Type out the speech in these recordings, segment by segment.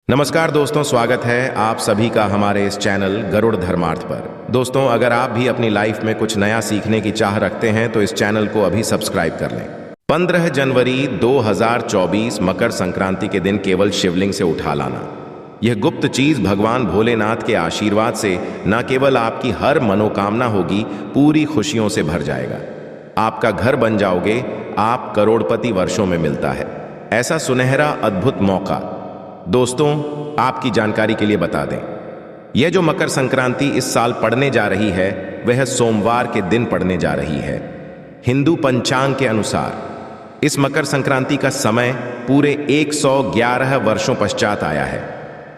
नमस्कार दोस्तों, स्वागत है आप सभी का हमारे इस चैनल गरुड़ धर्मार्थ पर। दोस्तों, अगर आप भी अपनी लाइफ में कुछ नया सीखने की चाह रखते हैं तो इस चैनल को अभी सब्सक्राइब कर लें। 15 जनवरी 2024 मकर संक्रांति के दिन केवल शिवलिंग से उठा लाना, यह गुप्त चीज भगवान भोलेनाथ के आशीर्वाद से न केवल आपकी हर मनोकामना होगी, पूरी खुशियों से भर जाएगा। आपका घर बन जाओगे, आप करोड़पति वर्षों में मिलता है ऐसा सुनहरा अद्भुत मौका। दोस्तों, आपकी जानकारी के लिए बता दें, यह जो मकर संक्रांति इस साल पड़ने जा रही है वह सोमवार के दिन पड़ने जा रही है। हिंदू पंचांग के अनुसार इस मकर संक्रांति का समय पूरे 111 वर्षों पश्चात आया है,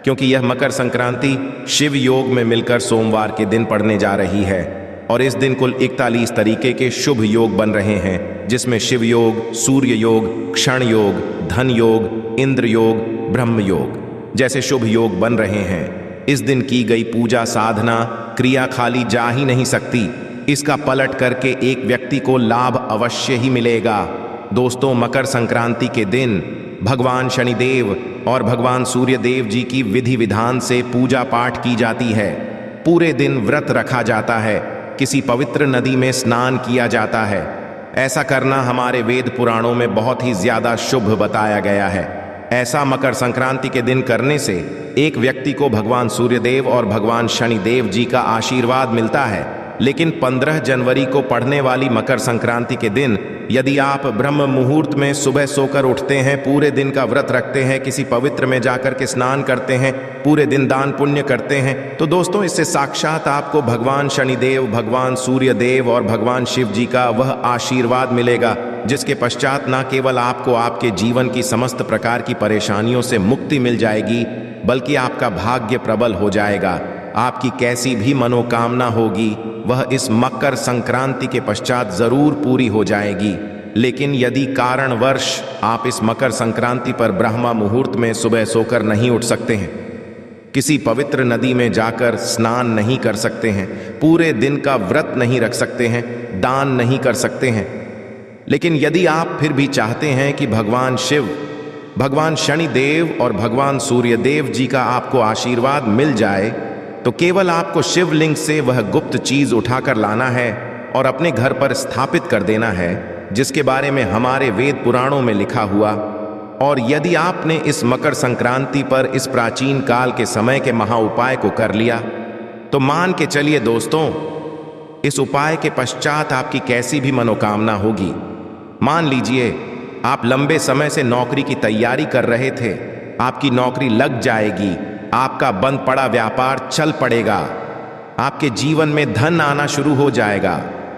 क्योंकि यह मकर संक्रांति शिव योग में मिलकर सोमवार के दिन पड़ने जा रही है। और इस दिन कुल 41 तरीके के शुभ योग बन रहे हैं, जिसमें शिव योग, सूर्य योग, क्षण योग, धन योग, इंद्र योग, ब्रह्म योग जैसे शुभ योग बन रहे हैं। इस दिन की गई पूजा साधना क्रिया खाली जा ही नहीं सकती, इसका पलट करके एक व्यक्ति को लाभ अवश्य ही मिलेगा। दोस्तों, मकर संक्रांति के दिन भगवान शनिदेव और भगवान सूर्य देव जी की विधि विधान से पूजा पाठ की जाती है। पूरे दिन व्रत रखा जाता है, किसी पवित्र नदी में स्नान किया जाता है। ऐसा करना हमारे वेद पुराणों में बहुत ही ज्यादा शुभ बताया गया है। ऐसा मकर संक्रांति के दिन करने से एक व्यक्ति को भगवान सूर्यदेव और भगवान शनिदेव जी का आशीर्वाद मिलता है। लेकिन 15 जनवरी को पड़ने वाली मकर संक्रांति के दिन यदि आप ब्रह्म मुहूर्त में सुबह सोकर उठते हैं, पूरे दिन का व्रत रखते हैं, किसी पवित्र में जाकर के स्नान करते हैं, पूरे दिन दान पुण्य करते हैं, तो दोस्तों इससे साक्षात आपको भगवान शनिदेव, भगवान सूर्यदेव और भगवान शिव जी का वह आशीर्वाद मिलेगा, जिसके पश्चात न केवल आपको आपके जीवन की समस्त प्रकार की परेशानियों से मुक्ति मिल जाएगी, बल्कि आपका भाग्य प्रबल हो जाएगा। आपकी कैसी भी मनोकामना होगी वह इस मकर संक्रांति के पश्चात जरूर पूरी हो जाएगी। लेकिन यदि कारणवश आप इस मकर संक्रांति पर ब्रह्मा मुहूर्त में सुबह सोकर नहीं उठ सकते हैं, किसी पवित्र नदी में जाकर स्नान नहीं कर सकते हैं, पूरे दिन का व्रत नहीं रख सकते हैं, दान नहीं कर सकते हैं, लेकिन यदि आप फिर भी चाहते हैं कि भगवान शिव, भगवान शनिदेव और भगवान सूर्यदेव जी का आपको आशीर्वाद मिल जाए, तो केवल आपको शिवलिंग से वह गुप्त चीज उठाकर लाना है और अपने घर पर स्थापित कर देना है, जिसके बारे में हमारे वेद पुराणों में लिखा हुआ। और यदि आपने इस मकर संक्रांति पर इस प्राचीन काल के समय के महा उपाय को कर लिया, तो मान के चलिए दोस्तों, इस उपाय के पश्चात आपकी कैसी भी मनोकामना होगी। मान लीजिए आप लंबे समय से नौकरी की तैयारी कर रहे थे, आपकी नौकरी लग जाएगी, आपका बंद पड़ा व्यापार चल पड़ेगा, आपके जीवन में धन आना शुरू हो जाएगा,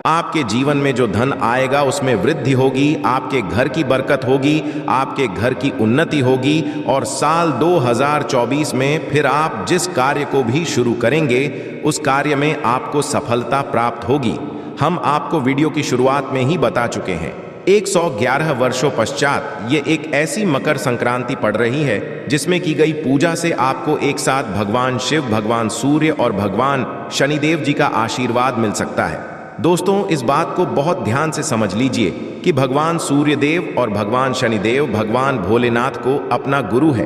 आपके जीवन में जो धन आएगा उसमें वृद्धि होगी, आपके घर की बरकत होगी, आपके घर की उन्नति होगी, और साल 2024 में फिर आप जिस कार्य को भी शुरू करेंगे उस कार्य में आपको सफलता प्राप्त होगी। हम आपको वीडियो की शुरुआत में ही बता चुके हैं, 111 वर्षों पश्चात ये एक ऐसी मकर संक्रांति पड़ रही है जिसमें की गई पूजा से आपको एक साथ भगवान शिव, भगवान सूर्य और भगवान शनिदेव जी का आशीर्वाद मिल सकता है। दोस्तों, इस बात को बहुत ध्यान से समझ लीजिए कि भगवान सूर्यदेव और भगवान शनिदेव भगवान भोलेनाथ को अपना गुरु है,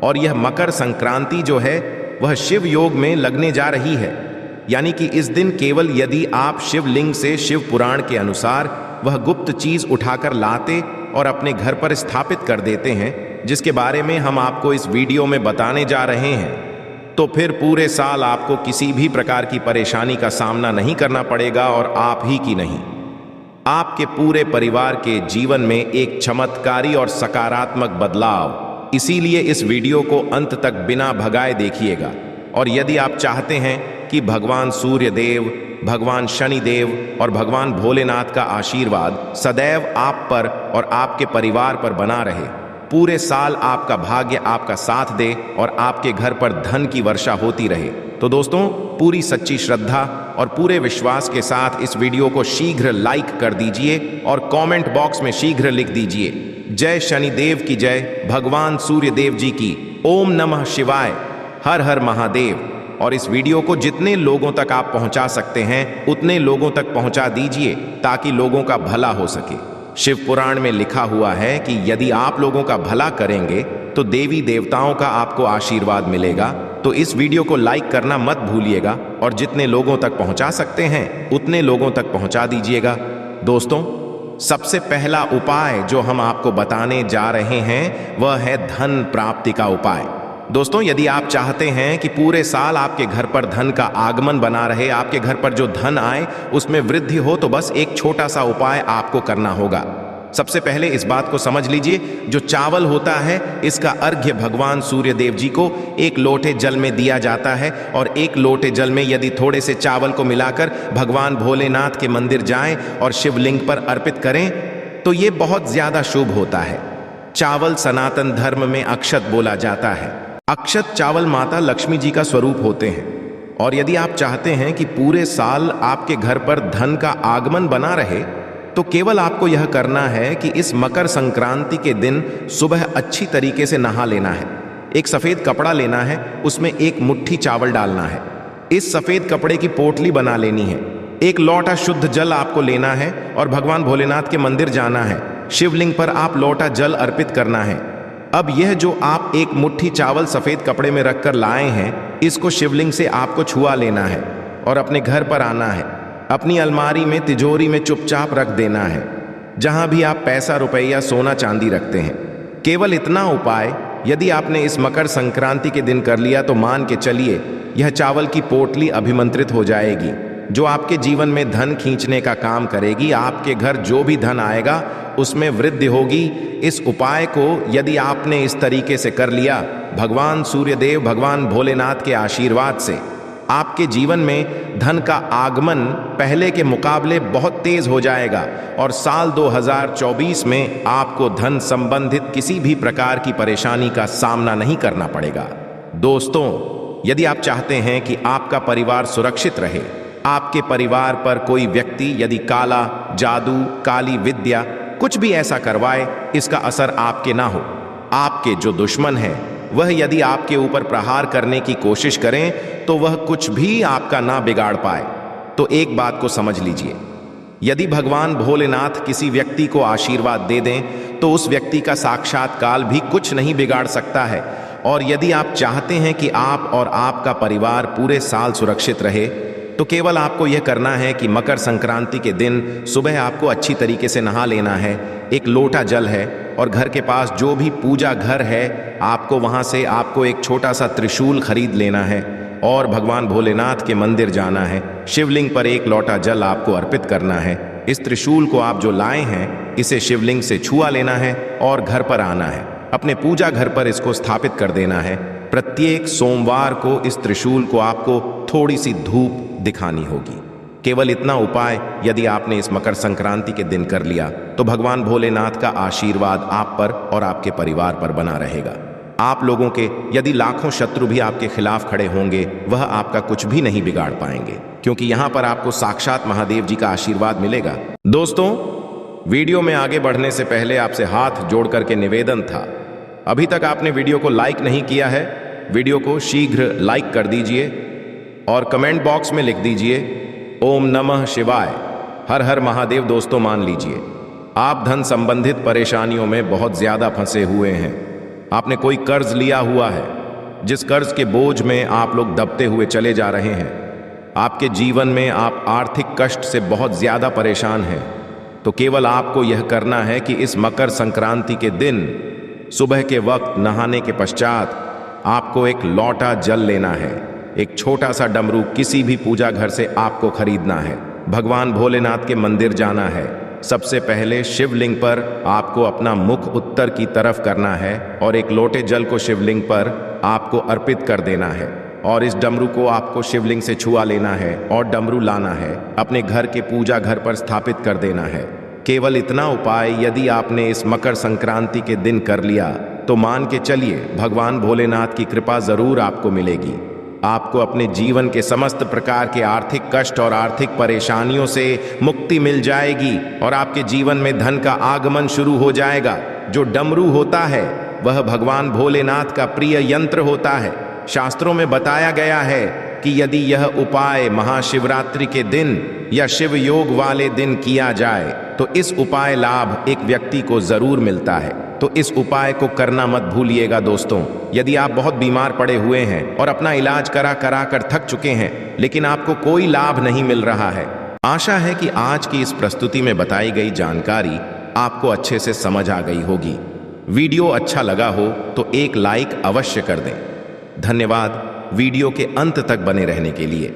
और यह मकर संक्रांति जो है वह शिव योग में लगने जा रही है। यानी कि इस दिन केवल यदि आप शिवलिंग से शिव पुराण के अनुसार वह गुप्त चीज उठाकर लाते और अपने घर पर स्थापित कर देते हैं, जिसके बारे में हम आपको इस वीडियो में बताने जा रहे हैं, तो फिर पूरे साल आपको किसी भी प्रकार की परेशानी का सामना नहीं करना पड़ेगा, और आप ही की नहीं, आपके पूरे परिवार के जीवन में एक चमत्कारी और सकारात्मक बदलाव। इसीलिए इस वीडियो को अंत तक बिना भगाए देखिएगा। और यदि आप चाहते हैं कि भगवान सूर्यदेव, भगवान शनिदेव और भगवान भोलेनाथ का आशीर्वाद सदैव आप पर और आपके परिवार पर बना रहे, पूरे साल आपका भाग्य आपका साथ दे और आपके घर पर धन की वर्षा होती रहे, तो दोस्तों पूरी सच्ची श्रद्धा और पूरे विश्वास के साथ इस वीडियो को शीघ्र लाइक कर दीजिए और कमेंट बॉक्स में शीघ्र लिख दीजिए, जय शनिदेव की जय, भगवान सूर्यदेव जी की, ओम नमः शिवाय, हर हर महादेव। और इस वीडियो को जितने लोगों तक आप पहुंचा सकते हैं उतने लोगों तक पहुंचा दीजिए, ताकि लोगों का भला हो सके। शिव पुराण में लिखा हुआ है कि यदि आप लोगों का भला करेंगे तो देवी देवताओं का आपको आशीर्वाद मिलेगा। तो इस वीडियो को लाइक करना मत भूलिएगा और जितने लोगों तक पहुंचा सकते हैं उतने लोगों तक पहुंचा दीजिएगा। दोस्तों, सबसे पहला उपाय जो हम आपको बताने जा रहे हैं वह है धन प्राप्ति का उपाय। दोस्तों, यदि आप चाहते हैं कि पूरे साल आपके घर पर धन का आगमन बना रहे, आपके घर पर जो धन आए उसमें वृद्धि हो, तो बस एक छोटा सा उपाय आपको करना होगा। सबसे पहले इस बात को समझ लीजिए, जो चावल होता है इसका अर्घ्य भगवान सूर्य देव जी को एक लोटे जल में दिया जाता है और एक लोटे जल में यदि थोड़े से चावल को मिलाकर भगवान भोलेनाथ के मंदिर जाएं और शिवलिंग पर अर्पित करें तो ये बहुत ज्यादा शुभ होता है। चावल सनातन धर्म में अक्षत बोला जाता है। अक्षत चावल माता लक्ष्मी जी का स्वरूप होते हैं और यदि आप चाहते हैं कि पूरे साल आपके घर पर धन का आगमन बना रहे तो केवल आपको यह करना है कि इस मकर संक्रांति के दिन सुबह अच्छी तरीके से नहा लेना है। एक सफेद कपड़ा लेना है, उसमें एक मुट्ठी चावल डालना है। इस सफेद कपड़े की पोटली बना लेनी है। एक लोटा शुद्ध जल आपको लेना है और भगवान भोलेनाथ के मंदिर जाना है। शिवलिंग पर आप लोटा जल अर्पित करना है। अब यह जो आप एक मुट्ठी चावल सफेद कपड़े में रखकर लाए हैं, इसको शिवलिंग से आपको छुआ लेना है और अपने घर पर आना है। अपनी अलमारी में, तिजोरी में चुपचाप रख देना है, जहां भी आप पैसा, रुपया, सोना, चांदी रखते हैं। केवल इतना उपाय यदि आपने इस मकर संक्रांति के दिन कर लिया तो मान के चलिए यह चावल की पोटली अभिमंत्रित हो जाएगी, जो आपके जीवन में धन खींचने का काम करेगी। आपके घर जो भी धन आएगा उसमें वृद्धि होगी। इस उपाय को यदि आपने इस तरीके से कर लिया, भगवान सूर्यदेव, भगवान भोलेनाथ के आशीर्वाद से आपके जीवन में धन का आगमन पहले के मुकाबले बहुत तेज हो जाएगा और साल 2024 में आपको धन संबंधित किसी भी प्रकार की परेशानी का सामना नहीं करना पड़ेगा। दोस्तों, यदि आप चाहते हैं कि आपका परिवार सुरक्षित रहे, आपके परिवार पर कोई व्यक्ति यदि काला जादू, काली विद्या कुछ भी ऐसा करवाए, इसका असर आपके ना हो, आपके जो दुश्मन हैं वह यदि आपके ऊपर प्रहार करने की कोशिश करें तो वह कुछ भी आपका ना बिगाड़ पाए। तो एक बात को समझ लीजिए, यदि भगवान भोलेनाथ किसी व्यक्ति को आशीर्वाद दे दें तो उस व्यक्ति का साक्षात काल भी कुछ नहीं बिगाड़ सकता है। और यदि आप चाहते हैं कि आप और आपका परिवार पूरे साल सुरक्षित रहे तो केवल आपको यह करना है कि मकर संक्रांति के दिन सुबह आपको अच्छी तरीके से नहा लेना है। एक लोटा जल है और घर के पास जो भी पूजा घर है, आपको वहां से आपको एक छोटा सा त्रिशूल खरीद लेना है और भगवान भोलेनाथ के मंदिर जाना है। शिवलिंग पर एक लोटा जल आपको अर्पित करना है। इस त्रिशूल को आप जो लाए हैं इसे शिवलिंग से छुआ लेना है और घर पर आना है। अपने पूजा घर पर इसको स्थापित कर देना है। प्रत्येक सोमवार को इस त्रिशूल को आपको थोड़ी सी धूप दिखानी होगी। केवल इतना उपाय यदि आपने इस मकर संक्रांति के दिन कर लिया तो भगवान भोलेनाथ का आशीर्वाद आप पर और आपके परिवार पर बना रहेगा। आप लोगों के यदि लाखों शत्रु भी आपके खिलाफ खड़े होंगे, वह आपका कुछ भी नहीं बिगाड़ पाएंगे, क्योंकि यहां पर आपको साक्षात महादेव जी का आशीर्वाद मिलेगा। दोस्तों, वीडियो में आगे बढ़ने से पहले आपसे हाथ जोड़ करके निवेदन था, अभी तक आपने वीडियो को लाइक नहीं किया है, वीडियो को शीघ्र लाइक कर दीजिए और कमेंट बॉक्स में लिख दीजिए ओम नमः शिवाय, हर हर महादेव। दोस्तों, मान लीजिए आप धन संबंधित परेशानियों में बहुत ज्यादा फंसे हुए हैं। आपने कोई कर्ज लिया हुआ है, जिस कर्ज के बोझ में आप लोग दबते हुए चले जा रहे हैं। आपके जीवन में आप आर्थिक कष्ट से बहुत ज्यादा परेशान हैं। तो केवल आपको यह करना है कि इस मकर संक्रांति के दिन सुबह के वक्त नहाने के पश्चात आपको एक लोटा जल लेना है। एक छोटा सा डमरू किसी भी पूजा घर से आपको खरीदना है। भगवान भोलेनाथ के मंदिर जाना है। सबसे पहले शिवलिंग पर आपको अपना मुख उत्तर की तरफ करना है और एक लोटे जल को शिवलिंग पर आपको अर्पित कर देना है और इस डमरू को आपको शिवलिंग से छुआ लेना है और डमरू लाना है, अपने घर के पूजा घर पर स्थापित कर देना है। केवल इतना उपाय यदि आपने इस मकर संक्रांति के दिन कर लिया तो मान के चलिए भगवान भोलेनाथ की कृपा जरूर आपको मिलेगी। आपको अपने जीवन के समस्त प्रकार के आर्थिक कष्ट और आर्थिक परेशानियों से मुक्ति मिल जाएगी और आपके जीवन में धन का आगमन शुरू हो जाएगा। जो डमरू होता है वह भगवान भोलेनाथ का प्रिय यंत्र होता है। शास्त्रों में बताया गया है कि यदि यह उपाय महाशिवरात्रि के दिन या शिव योग वाले दिन किया जाए तो इस उपाय लाभ एक व्यक्ति को जरूर मिलता है। तो इस उपाय को करना मत भूलिएगा दोस्तों। यदि आप बहुत बीमार पड़े हुए हैं और अपना इलाज करा कर थक चुके हैं लेकिन आपको कोई लाभ नहीं मिल रहा है, आशा है कि आज की इस प्रस्तुति में बताई गई जानकारी आपको अच्छे से समझ आ गई होगी। वीडियो अच्छा लगा हो तो एक लाइक अवश्य कर दें। धन्यवाद वीडियो के अंत तक बने रहने के लिए।